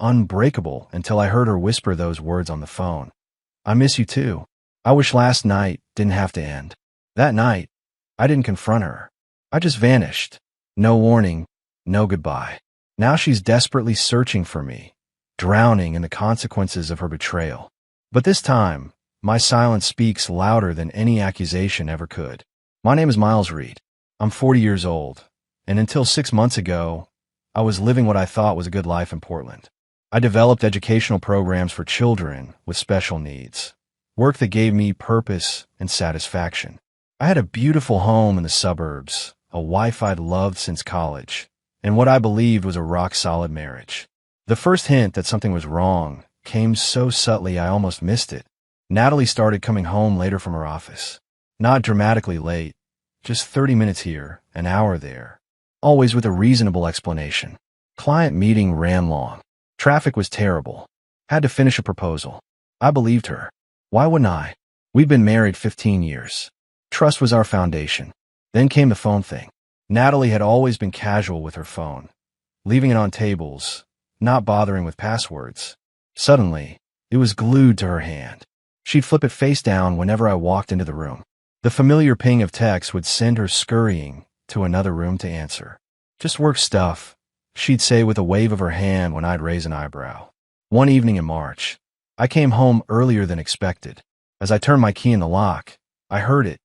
unbreakable until I heard her whisper those words on the phone. I miss you too. I wish last night didn't have to end. That night, I didn't confront her. I just vanished. No warning, no goodbye. Now she's desperately searching for me, drowning in the consequences of her betrayal. But this time, my silence speaks louder than any accusation ever could. My name is Miles Reed. I'm 40 years old, and until 6 months ago, I was living what I thought was a good life in Portland. I developed educational programs for children with special needs, work that gave me purpose and satisfaction. I had a beautiful home in the suburbs, a wife I'd loved since college, and what I believed was a rock-solid marriage. The first hint that something was wrong came so subtly I almost missed it. Natalie started coming home later from her office. Not dramatically late, just 30 minutes here, an hour there. Always with a reasonable explanation. Client meeting ran long. Traffic was terrible. Had to finish a proposal. I believed her. Why wouldn't I? We'd been married 15 years. Trust was our foundation. Then came the phone thing. Natalie had always been casual with her phone, leaving it on tables, not bothering with passwords. Suddenly, it was glued to her hand. She'd flip it face down whenever I walked into the room. The familiar ping of text would send her scurrying to another room to answer. Just work stuff, she'd say with a wave of her hand when I'd raise an eyebrow. One evening in March, I came home earlier than expected. As I turned my key in the lock, I heard it.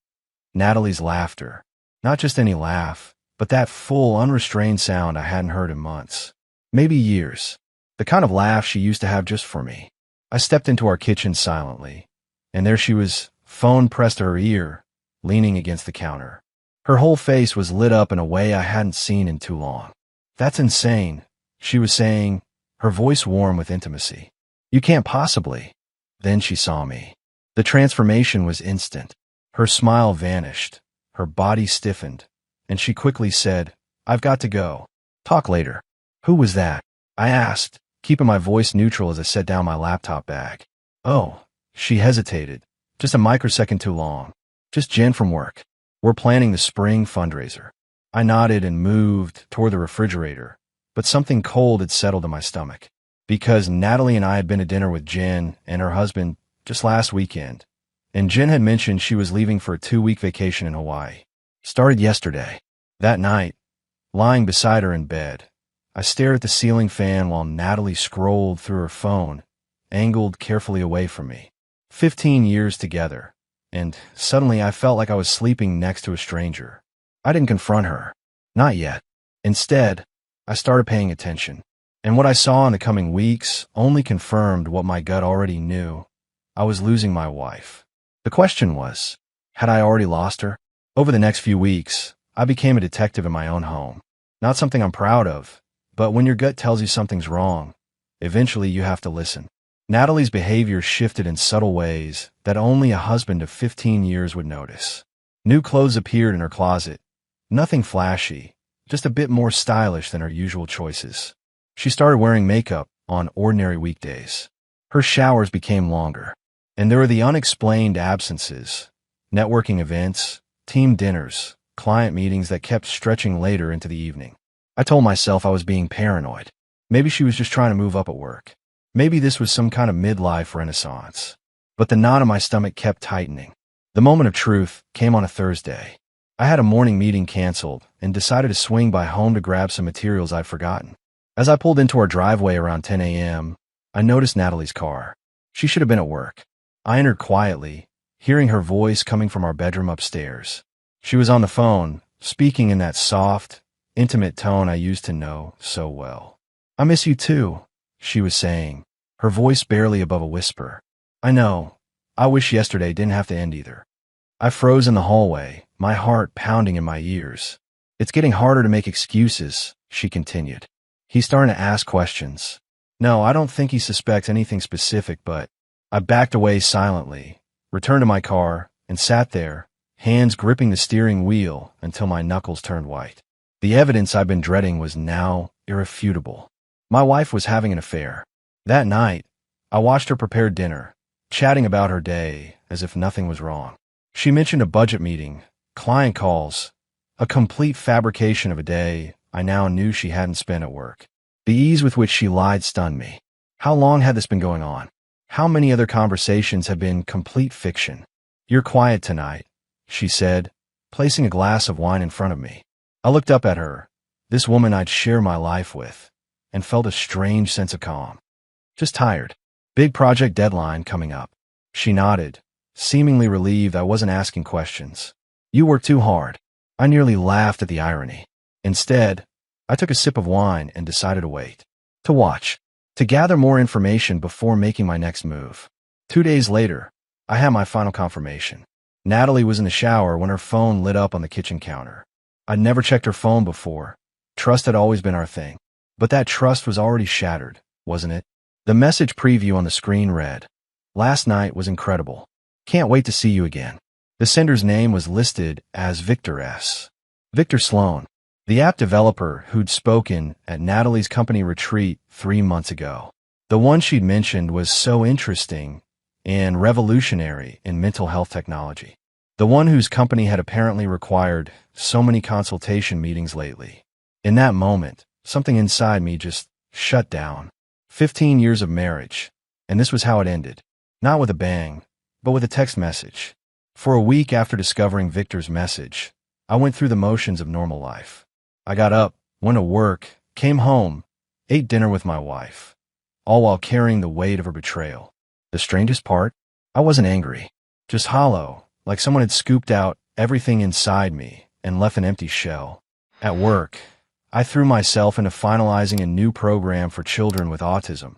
Natalie's laughter. Not just any laugh, but that full, unrestrained sound I hadn't heard in months. Maybe years. The kind of laugh she used to have just for me. I stepped into our kitchen silently, and there she was, phone pressed to her ear, leaning against the counter. Her whole face was lit up in a way I hadn't seen in too long. "That's insane," she was saying, her voice warm with intimacy. "You can't possibly." Then she saw me. The transformation was instant. Her smile vanished, her body stiffened, and she quickly said, "I've got to go. Talk later." "Who was that?" I asked, keeping my voice neutral as I set down my laptop bag. "Oh," she hesitated, just a microsecond too long. "Just Jen from work. We're planning the spring fundraiser." I nodded and moved toward the refrigerator, but something cold had settled in my stomach. Because Natalie and I had been to dinner with Jen and her husband just last weekend, and Jen had mentioned she was leaving for a 2-week vacation in Hawaii. Started yesterday. That night, lying beside her in bed, I stared at the ceiling fan while Natalie scrolled through her phone, angled carefully away from me. 15 years together, and suddenly I felt like I was sleeping next to a stranger. I didn't confront her. Not yet. Instead, I started paying attention. And what I saw in the coming weeks only confirmed what my gut already knew. I was losing my wife. The question was, had I already lost her? Over the next few weeks, I became a detective in my own home. Not something I'm proud of, but when your gut tells you something's wrong, eventually you have to listen. Natalie's behavior shifted in subtle ways that only a husband of 15 years would notice. New clothes appeared in her closet. Nothing flashy, just a bit more stylish than her usual choices. She started wearing makeup on ordinary weekdays. Her showers became longer. And there were the unexplained absences, networking events, team dinners, client meetings that kept stretching later into the evening. I told myself I was being paranoid. Maybe she was just trying to move up at work. Maybe this was some kind of midlife renaissance. But the knot in my stomach kept tightening. The moment of truth came on a Thursday. I had a morning meeting canceled and decided to swing by home to grab some materials I'd forgotten. As I pulled into our driveway around 10 a.m., I noticed Natalie's car. She should have been at work. I entered quietly, hearing her voice coming from our bedroom upstairs. She was on the phone, speaking in that soft, intimate tone I used to know so well. "I miss you too," she was saying, her voice barely above a whisper. "I know. I wish yesterday didn't have to end either." I froze in the hallway, my heart pounding in my ears. "It's getting harder to make excuses," she continued. "He's starting to ask questions. No, I don't think he suspects anything specific, but..." I backed away silently, returned to my car, and sat there, hands gripping the steering wheel until my knuckles turned white. The evidence I'd been dreading was now irrefutable. My wife was having an affair. That night, I watched her prepare dinner, chatting about her day as if nothing was wrong. She mentioned a budget meeting, client calls, a complete fabrication of a day I now knew she hadn't spent at work. The ease with which she lied stunned me. How long had this been going on? How many other conversations had been complete fiction? "You're quiet tonight," she said, placing a glass of wine in front of me. I looked up at her, this woman I'd share my life with, and felt a strange sense of calm. "Just tired. Big project deadline coming up." She nodded, seemingly relieved I wasn't asking questions. "You work too hard." I nearly laughed at the irony. Instead, I took a sip of wine and decided to wait. To watch. To gather more information before making my next move. 2 days later, I had my final confirmation. Natalie was in the shower when her phone lit up on the kitchen counter. I'd never checked her phone before. Trust had always been our thing. But that trust was already shattered, wasn't it? The message preview on the screen read, "Last night was incredible. Can't wait to see you again." The sender's name was listed as Victor S. Victor Sloan, the app developer who'd spoken at Natalie's company retreat 3 months ago. The one she'd mentioned was so interesting and revolutionary in mental health technology. The one whose company had apparently required so many consultation meetings lately. In that moment, something inside me just shut down. 15 years of marriage, and this was how it ended. Not with a bang, but with a text message. For a week after discovering Victor's message, I went through the motions of normal life. I got up, went to work, came home, ate dinner with my wife, all while carrying the weight of her betrayal. The strangest part? I wasn't angry, just hollow, like someone had scooped out everything inside me and left an empty shell. At work, I threw myself into finalizing a new program for children with autism,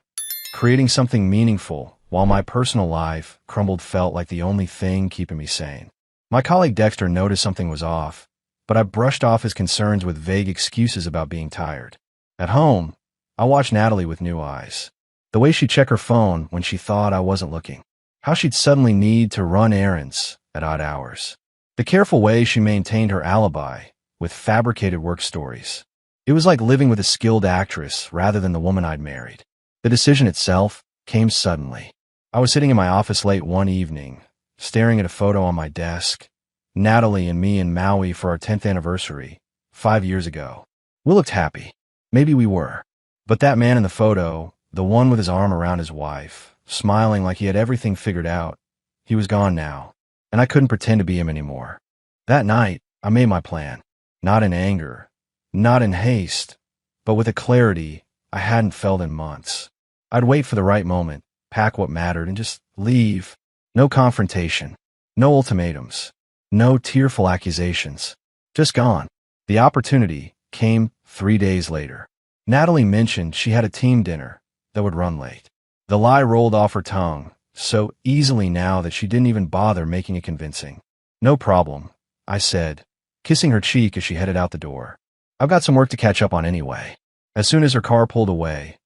creating something meaningful while my personal life felt like the only thing keeping me sane. My colleague Dexter noticed something was off, but I brushed off his concerns with vague excuses about being tired. At home, I watched Natalie with new eyes. The way she'd check her phone when she thought I wasn't looking. How she'd suddenly need to run errands at odd hours. The careful way she maintained her alibi with fabricated work stories. It was like living with a skilled actress rather than the woman I'd married. The decision itself came suddenly. I was sitting in my office late one evening, staring at a photo on my desk. Natalie and me in Maui for our 10th anniversary, 5 years ago. We looked happy. Maybe we were. But that man in the photo, the one with his arm around his wife, smiling like he had everything figured out, he was gone now, and I couldn't pretend to be him anymore. That night, I made my plan. Not in anger, not in haste, but with a clarity I hadn't felt in months. I'd wait for the right moment, pack what mattered, and just leave. No confrontation, no ultimatums, no tearful accusations. Just gone. The opportunity came 3 days later. Natalie mentioned she had a team dinner that would run late. The lie rolled off her tongue so easily now that she didn't even bother making it convincing. "No problem," I said, kissing her cheek as she headed out the door. "I've got some work to catch up on anyway." As soon as her car pulled away,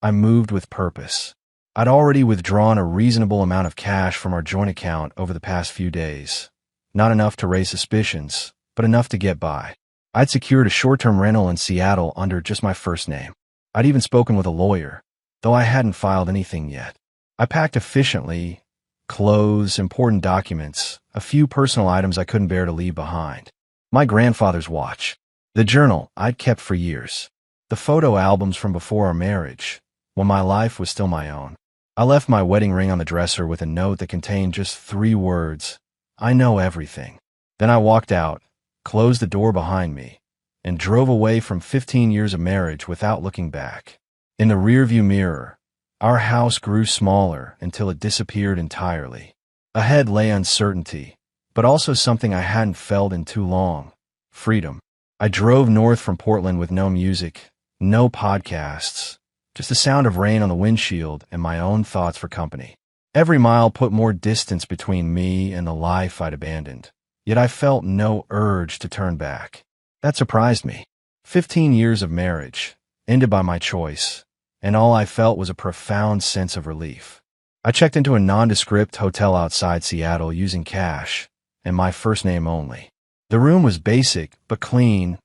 I moved with purpose. I'd already withdrawn a reasonable amount of cash from our joint account over the past few days. Not enough to raise suspicions, but enough to get by. I'd secured a short-term rental in Seattle under just my first name. I'd even spoken with a lawyer, though I hadn't filed anything yet. I packed efficiently, clothes, important documents, a few personal items I couldn't bear to leave behind. My grandfather's watch, the journal I'd kept for years, the photo albums from before our marriage, when my life was still my own. I left my wedding ring on the dresser with a note that contained just 3 words, "I know everything." Then I walked out, closed the door behind me, and drove away from 15 years of marriage without looking back. In the rearview mirror, our house grew smaller until it disappeared entirely. Ahead lay uncertainty, but also something I hadn't felt in too long, freedom. I drove north from Portland with no music, no podcasts, just the sound of rain on the windshield and my own thoughts for company. Every mile put more distance between me and the life I'd abandoned, yet I felt no urge to turn back. That surprised me. 15 years of marriage, ended by my choice, and all I felt was a profound sense of relief. I checked into a nondescript hotel outside Seattle using cash, and my first name only. The room was basic but clean,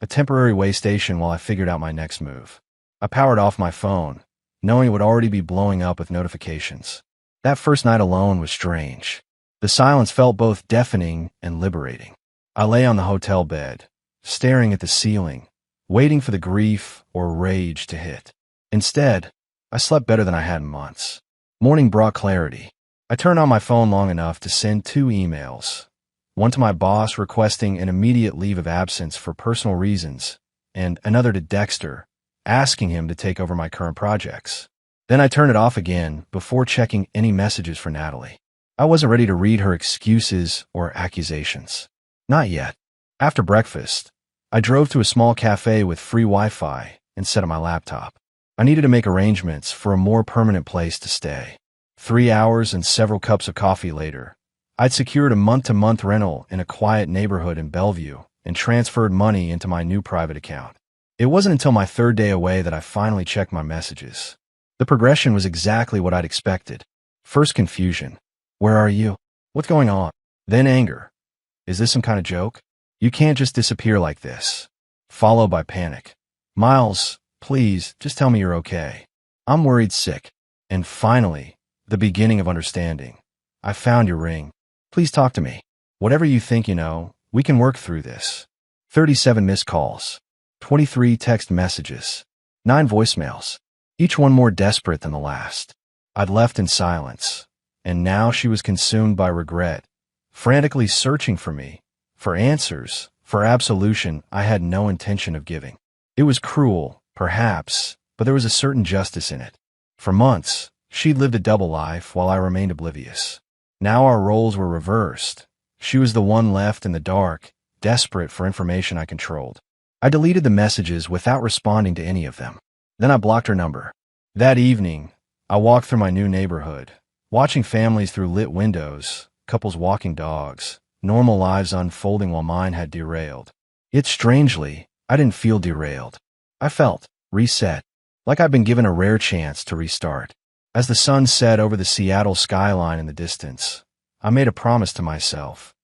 a temporary way station while I figured out my next move. I powered off my phone, knowing it would already be blowing up with notifications. That first night alone was strange. The silence felt both deafening and liberating. I lay on the hotel bed, staring at the ceiling, waiting for the grief or rage to hit. Instead, I slept better than I had in months. Morning brought clarity. I turned on my phone long enough to send 2 emails. One to my boss requesting an immediate leave of absence for personal reasons, and another to Dexter, asking him to take over my current projects. Then I turned it off again before checking any messages for Natalie. I wasn't ready to read her excuses or accusations. Not yet. After breakfast, I drove to a small cafe with free Wi-Fi and set up my laptop. I needed to make arrangements for a more permanent place to stay. 3 hours and several cups of coffee later, I'd secured a month-to-month rental in a quiet neighborhood in Bellevue and transferred money into my new private account. It wasn't until my 3rd day away that I finally checked my messages. The progression was exactly what I'd expected. First confusion. Where are you? What's going on? Then anger. Is this some kind of joke? You can't just disappear like this. Followed by panic. Miles, please, just tell me you're okay. I'm worried sick. And finally, the beginning of understanding. I found your ring. Please talk to me. Whatever you think you know, we can work through this. 37 missed calls. 23 text messages. 9 voicemails. Each one more desperate than the last. I'd left in silence. And now she was consumed by regret, frantically searching for me, for answers, for absolution I had no intention of giving. It was cruel, perhaps, but there was a certain justice in it. For months, she'd lived a double life while I remained oblivious. Now our roles were reversed. She was the one left in the dark, desperate for information I controlled. I deleted the messages without responding to any of them. Then I blocked her number. That evening, I walked through my new neighborhood, watching families through lit windows, couples walking dogs, normal lives unfolding while mine had derailed. Yet strangely, I didn't feel derailed. I felt reset, like I'd been given a rare chance to restart. As the sun set over the Seattle skyline in the distance, I made a promise to myself.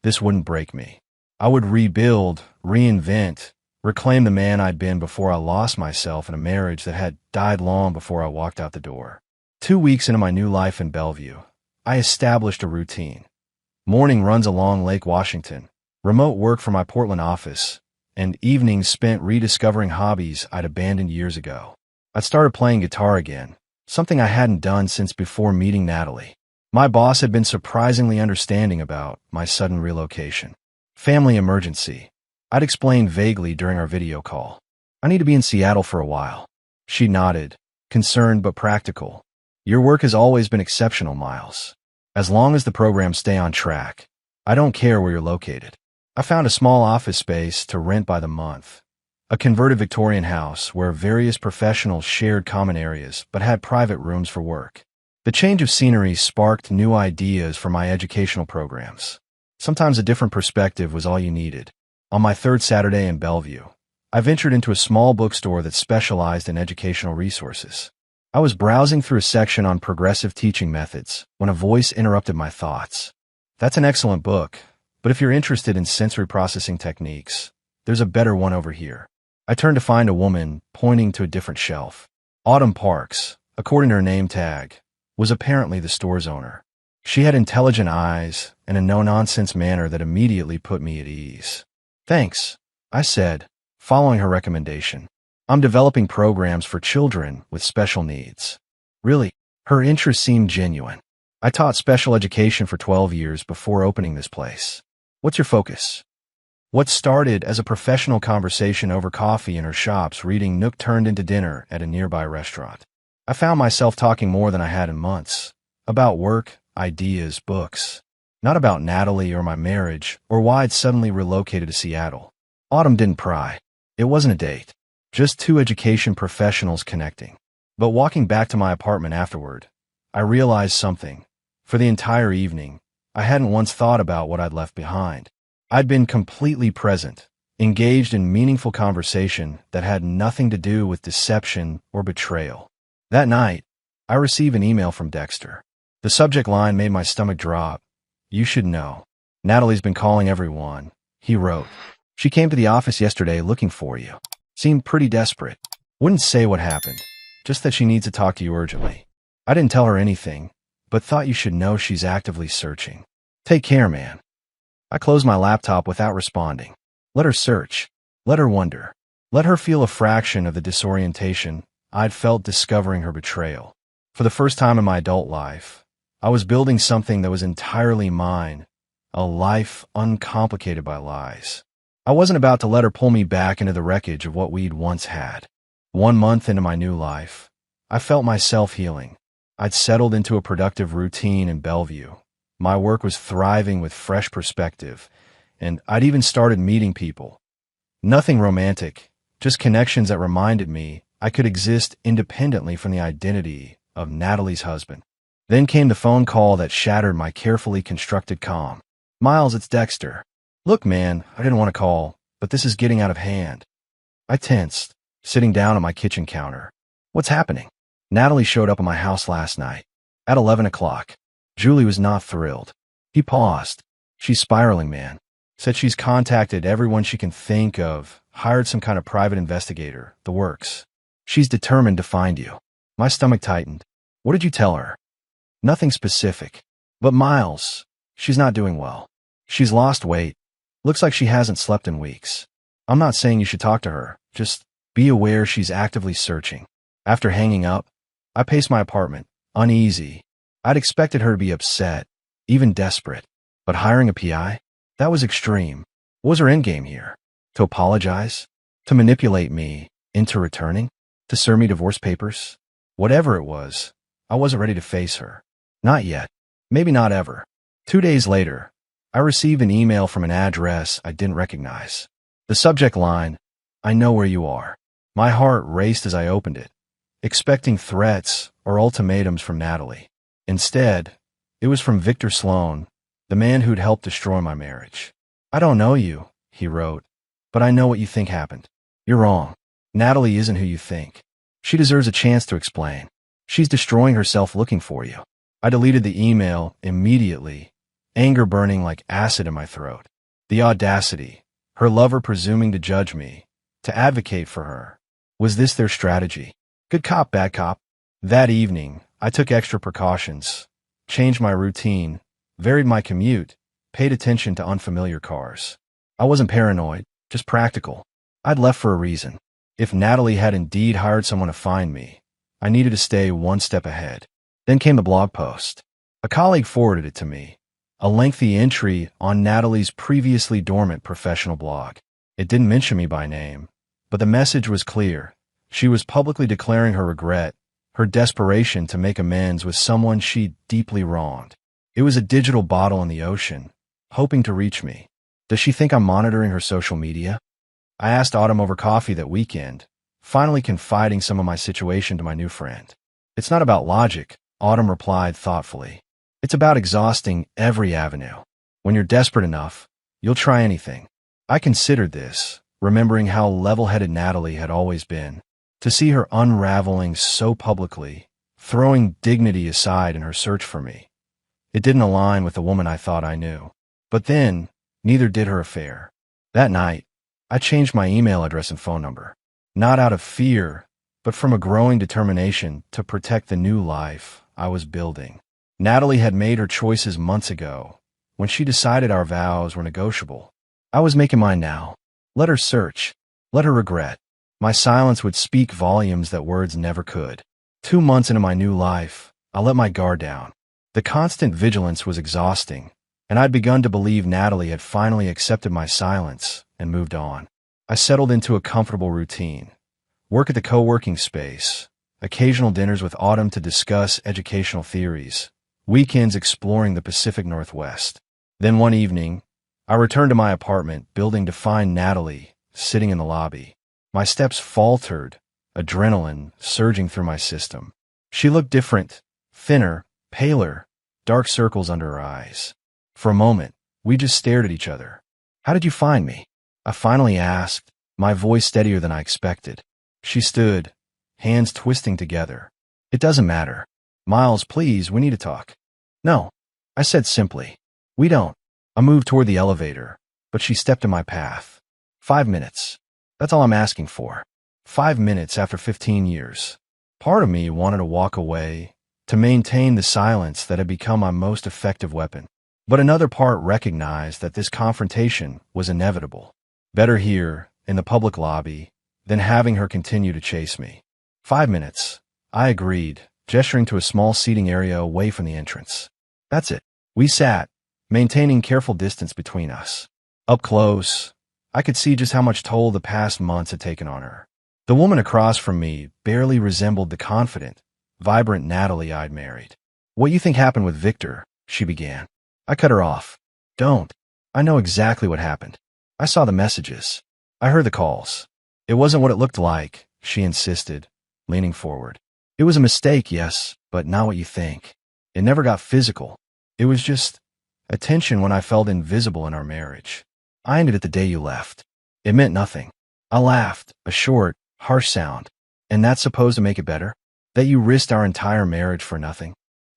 This wouldn't break me. I would rebuild, reinvent, reclaim the man I'd been before I lost myself in a marriage that had died long before I walked out the door. 2 weeks into my new life in Bellevue, I established a routine. Morning runs along Lake Washington, remote work from my Portland office, and evenings spent rediscovering hobbies I'd abandoned years ago. I'd started playing guitar again, something I hadn't done since before meeting Natalie. My boss had been surprisingly understanding about my sudden relocation. Family emergency. I'd explained vaguely during our video call. I need to be in Seattle for a while. She nodded, concerned but practical. Your work has always been exceptional, Miles. As long as the programs stay on track, I don't care where you're located. I found a small office space to rent by the month. A converted Victorian house where various professionals shared common areas but had private rooms for work. The change of scenery sparked new ideas for my educational programs. Sometimes a different perspective was all you needed. On my 3rd Saturday in Bellevue, I ventured into a small bookstore that specialized in educational resources. I was browsing through a section on progressive teaching methods when a voice interrupted my thoughts. That's an excellent book, but if you're interested in sensory processing techniques, there's a better one over here. I turned to find a woman pointing to a different shelf. Autumn Parks, according to her name tag, was apparently the store's owner. She had intelligent eyes and a no-nonsense manner that immediately put me at ease. Thanks, I said, following her recommendation. I'm developing programs for children with special needs. Really, her interest seemed genuine. I taught special education for 12 years before opening this place. What's your focus? What started as a professional conversation over coffee in her shop's reading nook turned into dinner at a nearby restaurant. I found myself talking more than I had in months. About work, ideas, books. Not about Natalie or my marriage or why I'd suddenly relocated to Seattle. Autumn didn't pry. It wasn't a date. Just 2 education professionals connecting. But walking back to my apartment afterward, I realized something. For the entire evening, I hadn't once thought about what I'd left behind. I'd been completely present, engaged in meaningful conversation that had nothing to do with deception or betrayal. That night, I received an email from Dexter. The subject line made my stomach drop. You should know. Natalie's been calling everyone, he wrote. She came to the office yesterday looking for you. Seemed pretty desperate. Wouldn't say what happened, just that she needs to talk to you urgently. I didn't tell her anything, but thought you should know she's actively searching. Take care, man. I closed my laptop without responding. Let her search. Let her wonder. Let her feel a fraction of the disorientation I'd felt discovering her betrayal. For the first time in my adult life, I was building something that was entirely mine, a life uncomplicated by lies. I wasn't about to let her pull me back into the wreckage of what we'd once had. 1 month into my new life, I felt myself healing. I'd settled into a productive routine in Bellevue. My work was thriving with fresh perspective, and I'd even started meeting people. Nothing romantic, just connections that reminded me I could exist independently from the identity of Natalie's husband. Then came the phone call that shattered my carefully constructed calm. "Miles, it's Dexter. Look, man, I didn't want to call, but this is getting out of hand." I tensed, sitting down at my kitchen counter. "What's happening?" "Natalie showed up at my house last night, at 11 o'clock. Julie was not thrilled." He paused. "She's spiraling, man. Said she's contacted everyone she can think of, hired some kind of private investigator, the works. She's determined to find you." My stomach tightened. "What did you tell her?" "Nothing specific. But Miles, she's not doing well. She's lost weight. Looks like she hasn't slept in weeks. I'm not saying you should talk to her. Just be aware she's actively searching." After hanging up, I paced my apartment, uneasy. I'd expected her to be upset, even desperate. But hiring a PI? That was extreme. What was her endgame here? To apologize? To manipulate me into returning? To serve me divorce papers? Whatever it was, I wasn't ready to face her. Not yet. Maybe not ever. 2 days later, I received an email from an address I didn't recognize. The subject line, "I know where you are." My heart raced as I opened it, expecting threats or ultimatums from Natalie. Instead, it was from Victor Sloan, the man who'd helped destroy my marriage. "I don't know you," he wrote, "but I know what you think happened. You're wrong. Natalie isn't who you think. She deserves a chance to explain. She's destroying herself looking for you." I deleted the email immediately, anger burning like acid in my throat. The audacity, her lover presuming to judge me, to advocate for her. Was this their strategy? Good cop, bad cop. That evening, I took extra precautions, changed my routine, varied my commute, paid attention to unfamiliar cars. I wasn't paranoid, just practical. I'd left for a reason. If Natalie had indeed hired someone to find me, I needed to stay one step ahead. Then came the blog post. A colleague forwarded it to me, a lengthy entry on Natalie's previously dormant professional blog. It didn't mention me by name, but the message was clear. She was publicly declaring her regret, her desperation to make amends with someone she'd deeply wronged. It was a digital bottle in the ocean, hoping to reach me. Does she think I'm monitoring her social media? I asked Autumn over coffee that weekend, finally confiding some of my situation to my new friend. "It's not about logic," Autumn replied thoughtfully. "It's about exhausting every avenue. When you're desperate enough, you'll try anything." I considered this, remembering how level-headed Natalie had always been. To see her unraveling so publicly, throwing dignity aside in her search for me, it didn't align with the woman I thought I knew. But then, neither did her affair. That night, I changed my email address and phone number. Not out of fear, but from a growing determination to protect the new life I was building. Natalie had made her choices months ago, when she decided our vows were negotiable. I was making mine now. Let her search. Let her regret. My silence would speak volumes that words never could. 2 months into my new life, I let my guard down. The constant vigilance was exhausting, and I'd begun to believe Natalie had finally accepted my silence and moved on. I settled into a comfortable routine. Work at the co-working space, occasional dinners with Autumn to discuss educational theories, weekends exploring the Pacific Northwest. Then one evening, I returned to my apartment building to find Natalie sitting in the lobby. My steps faltered, adrenaline surging through my system. She looked different, thinner, paler, dark circles under her eyes. For a moment, we just stared at each other. "How did you find me?" I finally asked, my voice steadier than I expected. She stood, hands twisting together. "It doesn't matter. Miles, please, we need to talk." "No," I said simply. "We don't." I moved toward the elevator, but she stepped in my path. 5 minutes. That's all I'm asking for. 5 minutes after 15 years. Part of me wanted to walk away, to maintain the silence that had become my most effective weapon. But another part recognized that this confrontation was inevitable. Better here, in the public lobby, than having her continue to chase me. 5 minutes. I agreed, gesturing to a small seating area away from the entrance. That's it. We sat, maintaining careful distance between us. Up close, I could see just how much toll the past months had taken on her. The woman across from me barely resembled the confident, vibrant Natalie I'd married. What you think happened with Victor? She began. I cut her off. Don't. I know exactly what happened. I saw the messages. I heard the calls. It wasn't what it looked like, she insisted, leaning forward. It was a mistake, yes, but not what you think. It never got physical. It was just attention when I felt invisible in our marriage. I ended it the day you left. It meant nothing. I laughed, a short, harsh sound. And that's supposed to make it better? That you risked our entire marriage for nothing?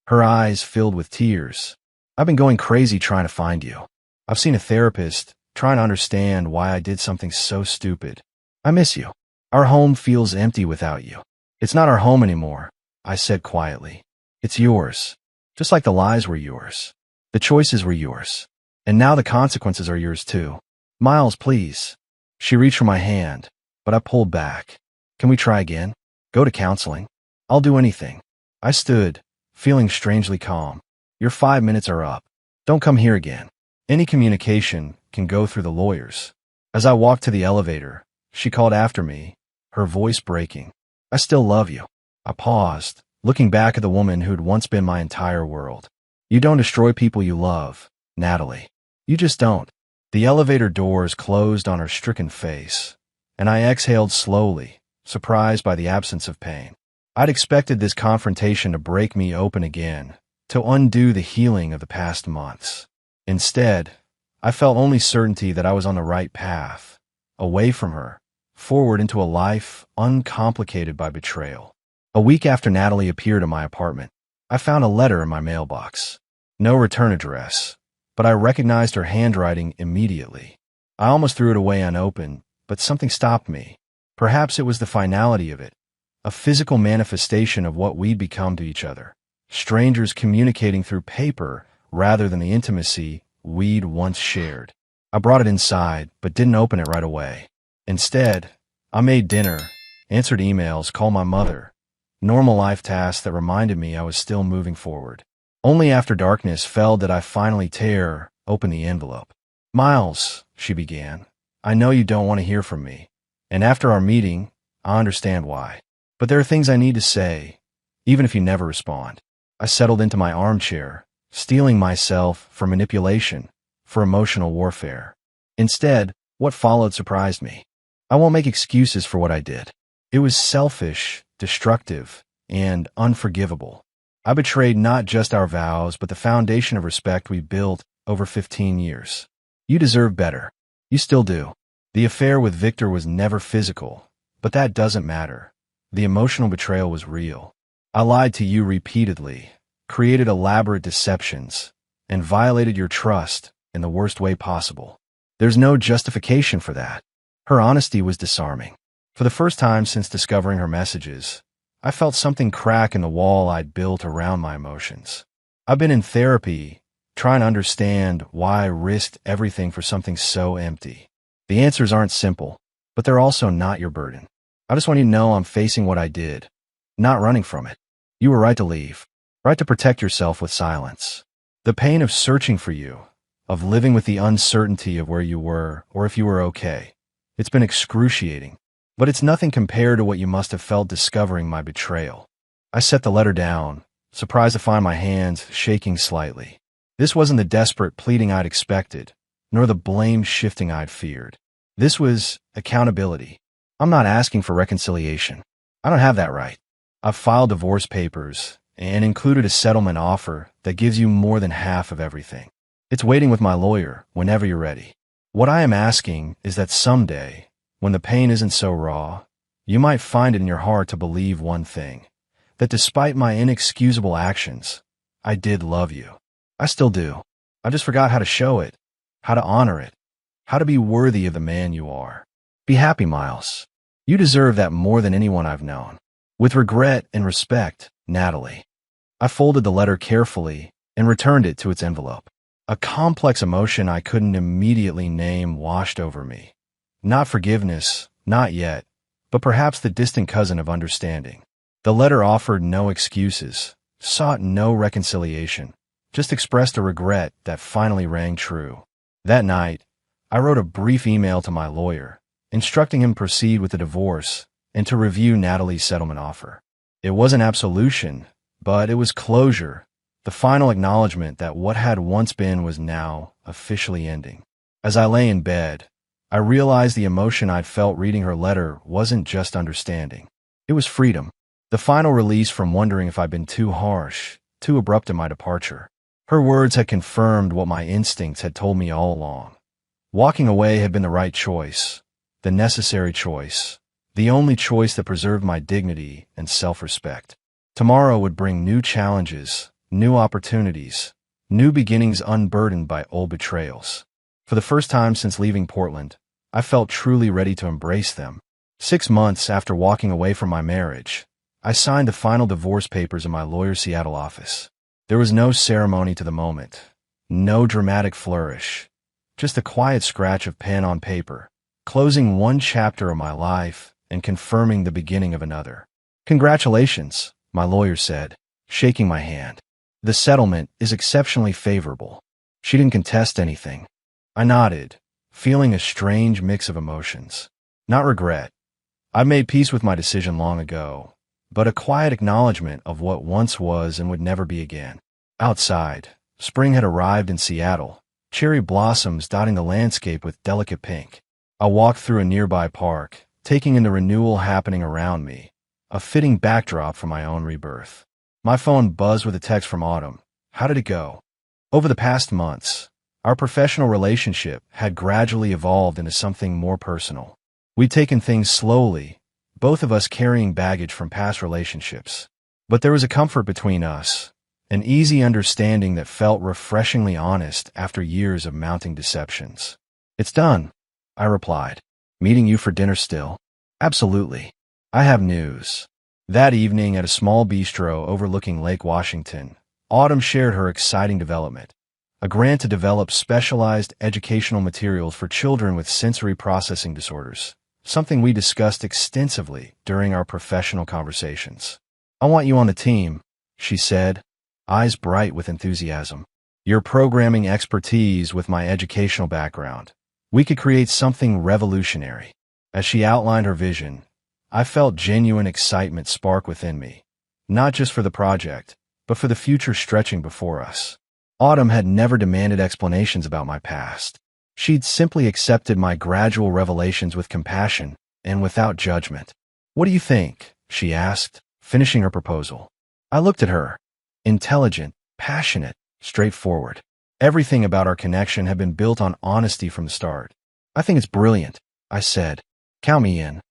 Her eyes filled with tears. I've been going crazy trying to find you. I've seen a therapist, trying to understand why I did something so stupid. I miss you. Our home feels empty without you. It's not our home anymore, I said quietly. It's yours. Just like the lies were yours. The choices were yours. And now the consequences are yours too. Miles, please. She reached for my hand, but I pulled back. Can we try again? Go to counseling? I'll do anything. I stood, feeling strangely calm. Your 5 minutes are up. Don't come here again. Any communication can go through the lawyers. As I walked to the elevator, she called after me, her voice breaking. I still love you. I paused, looking back at the woman who'd once been my entire world. You don't destroy people you love, Natalie. You just don't. The elevator doors closed on her stricken face, and I exhaled slowly, surprised by the absence of pain. I'd expected this confrontation to break me open again, to undo the healing of the past months. Instead, I felt only certainty that I was on the right path, away from her, forward into a life uncomplicated by betrayal. A week after Natalie appeared in my apartment, I found a letter in my mailbox. No return address, but I recognized her handwriting immediately. I almost threw it away unopened, but something stopped me. Perhaps it was the finality of it, a physical manifestation of what we'd become to each other, strangers communicating through paper rather than the intimacy we'd once shared. I brought it inside, but didn't open it right away. Instead, I made dinner, answered emails, called my mother, normal life tasks that reminded me I was still moving forward. Only after darkness fell did I finally tear open the envelope. Miles, she began, I know you don't want to hear from me, and after our meeting, I understand why. But there are things I need to say, even if you never respond. I settled into my armchair, steeling myself for manipulation, for emotional warfare. Instead, what followed surprised me. I won't make excuses for what I did. It was selfish, destructive, and unforgivable. I betrayed not just our vows, but the foundation of respect we built over 15 years. You deserve better. You still do. The affair with Victor was never physical, but that doesn't matter. The emotional betrayal was real. I lied to you repeatedly, created elaborate deceptions, and violated your trust in the worst way possible. There's no justification for that. Her honesty was disarming. For the first time since discovering her messages, I felt something crack in the wall I'd built around my emotions. I've been in therapy, trying to understand why I risked everything for something so empty. The answers aren't simple, but they're also not your burden. I just want you to know I'm facing what I did, not running from it. You were right to leave, right to protect yourself with silence. The pain of searching for you, of living with the uncertainty of where you were or if you were okay. It's been excruciating, but it's nothing compared to what you must have felt discovering my betrayal. I set the letter down, surprised to find my hands shaking slightly. This wasn't the desperate pleading I'd expected, nor the blame shifting I'd feared. This was accountability. I'm not asking for reconciliation. I don't have that right. I've filed divorce papers and included a settlement offer that gives you more than half of everything. It's waiting with my lawyer whenever you're ready. What I am asking is that someday, when the pain isn't so raw, you might find it in your heart to believe one thing, that despite my inexcusable actions, I did love you. I still do. I just forgot how to show it, how to honor it, how to be worthy of the man you are. Be happy, Miles. You deserve that more than anyone I've known. With regret and respect, Natalie. I folded the letter carefully and returned it to its envelope. A complex emotion I couldn't immediately name washed over me. Not forgiveness, not yet, but perhaps the distant cousin of understanding. The letter offered no excuses, sought no reconciliation, just expressed a regret that finally rang true. That night, I wrote a brief email to my lawyer, instructing him to proceed with the divorce and to review Natalie's settlement offer. It wasn't absolution, but it was closure, the final acknowledgement that what had once been was now officially ending. As I lay in bed, I realized the emotion I'd felt reading her letter wasn't just understanding. It was freedom. The final release from wondering if I'd been too harsh, too abrupt in my departure. Her words had confirmed what my instincts had told me all along. Walking away had been the right choice, the necessary choice, the only choice that preserved my dignity and self-respect. Tomorrow would bring new challenges, new opportunities, new beginnings unburdened by old betrayals. For the first time since leaving Portland, I felt truly ready to embrace them. 6 months after walking away from my marriage, I signed the final divorce papers in my lawyer's Seattle office. There was no ceremony to the moment, no dramatic flourish, just a quiet scratch of pen on paper, closing one chapter of my life and confirming the beginning of another. "Congratulations," my lawyer said, shaking my hand. "The settlement is exceptionally favorable." She didn't contest anything. I nodded, feeling a strange mix of emotions. Not regret. I made peace with my decision long ago, but a quiet acknowledgement of what once was and would never be again. Outside, spring had arrived in Seattle, cherry blossoms dotting the landscape with delicate pink. I walked through a nearby park, taking in the renewal happening around me, a fitting backdrop for my own rebirth. My phone buzzed with a text from Autumn. How did it go? Over the past months, our professional relationship had gradually evolved into something more personal. We'd taken things slowly, both of us carrying baggage from past relationships. But there was a comfort between us, an easy understanding that felt refreshingly honest after years of mounting deceptions. "It's done," I replied. "Meeting you for dinner still?" "Absolutely. I have news." That evening at a small bistro overlooking Lake Washington, Autumn shared her exciting development. A grant to develop specialized educational materials for children with sensory processing disorders, something we discussed extensively during our professional conversations. "I want you on the team," she said, eyes bright with enthusiasm. "Your programming expertise with my educational background. We could create something revolutionary." As she outlined her vision, I felt genuine excitement spark within me, not just for the project, but for the future stretching before us. Autumn had never demanded explanations about my past. She'd simply accepted my gradual revelations with compassion and without judgment. "What do you think?" she asked, finishing her proposal. I looked at her. Intelligent, passionate, straightforward. Everything about our connection had been built on honesty from the start. "I think it's brilliant," I said. "Count me in."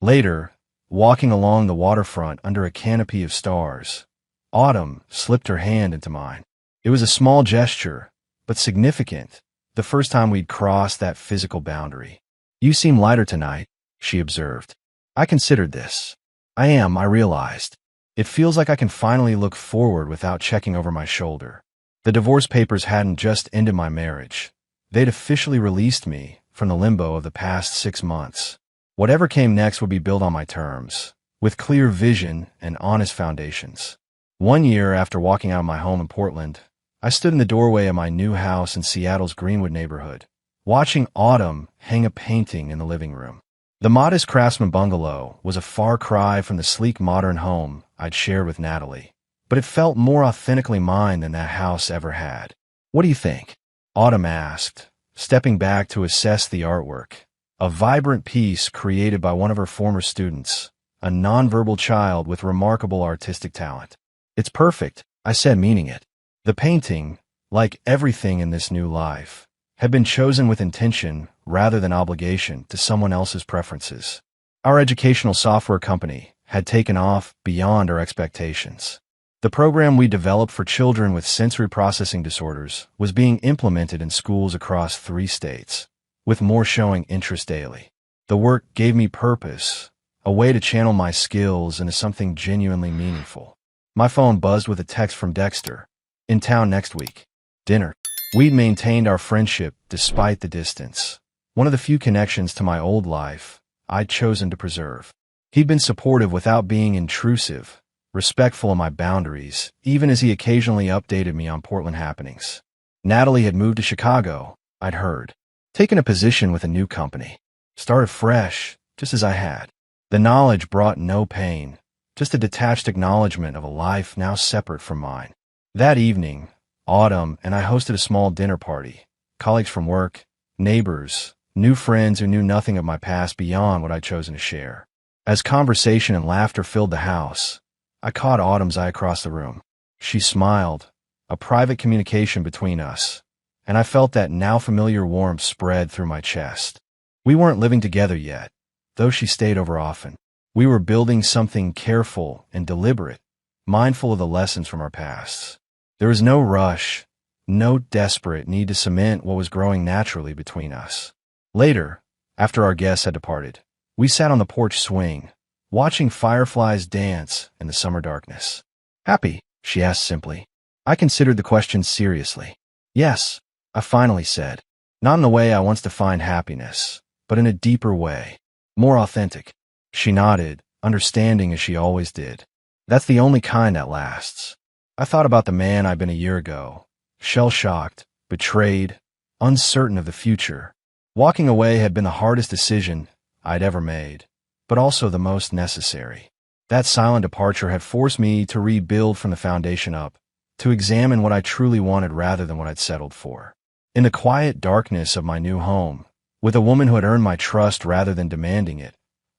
Later, walking along the waterfront under a canopy of stars, Autumn slipped her hand into mine. It was a small gesture, but significant, the first time we'd crossed that physical boundary. "You seem lighter tonight," she observed. I considered this. I realized. It feels like I can finally look forward without checking over my shoulder. The divorce papers hadn't just ended my marriage. They'd officially released me from the limbo of the past 6 months. Whatever came next would be built on my terms, with clear vision and honest foundations. 1 year after walking out of my home in Portland, I stood in the doorway of my new house in Seattle's Greenwood neighborhood, watching Autumn hang a painting in the living room. The modest craftsman bungalow was a far cry from the sleek modern home I'd shared with Natalie, but it felt more authentically mine than that house ever had. "What do you think?" Autumn asked, stepping back to assess the artwork. A vibrant piece created by one of her former students, a nonverbal child with remarkable artistic talent. "It's perfect," I said, meaning it. The painting, like everything in this new life, had been chosen with intention rather than obligation to someone else's preferences. Our educational software company had taken off beyond our expectations. The program we developed for children with sensory processing disorders was being implemented in schools across 3 states, with more showing interest daily. The work gave me purpose, a way to channel my skills into something genuinely meaningful. My phone buzzed with a text from Dexter. "In town next week. Dinner." We'd maintained our friendship despite the distance, one of the few connections to my old life I'd chosen to preserve. He'd been supportive without being intrusive, respectful of my boundaries, even as he occasionally updated me on Portland happenings. Natalie had moved to Chicago, I'd heard, taken a position with a new company, started fresh, just as I had. The knowledge brought no pain, just a detached acknowledgement of a life now separate from mine. That evening, Autumn and I hosted a small dinner party. Colleagues from work, neighbors, new friends who knew nothing of my past beyond what I'd chosen to share. As conversation and laughter filled the house, I caught Autumn's eye across the room. She smiled, a private communication between us, and I felt that now familiar warmth spread through my chest. We weren't living together yet, though she stayed over often. We were building something careful and deliberate, mindful of the lessons from our pasts. There was no rush, no desperate need to cement what was growing naturally between us. Later, after our guests had departed, we sat on the porch swing, watching fireflies dance in the summer darkness. "Happy?" she asked simply. I considered the question seriously. "Yes," I finally said. Not in the way I once defined happiness, but in a deeper way, more authentic. She nodded, understanding as she always did. "That's the only kind that lasts." I thought about the man I'd been a year ago, shell-shocked, betrayed, uncertain of the future. Walking away had been the hardest decision I'd ever made, but also the most necessary. That silent departure had forced me to rebuild from the foundation up, to examine what I truly wanted rather than what I'd settled for. In the quiet darkness of my new home, with a woman who had earned my trust rather than demanding it,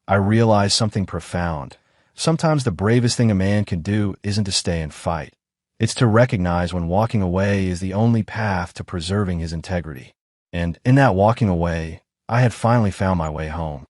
I realized something profound. Sometimes the bravest thing a man can do isn't to stay and fight. It's to recognize when walking away is the only path to preserving his integrity. And in that walking away, I had finally found my way home.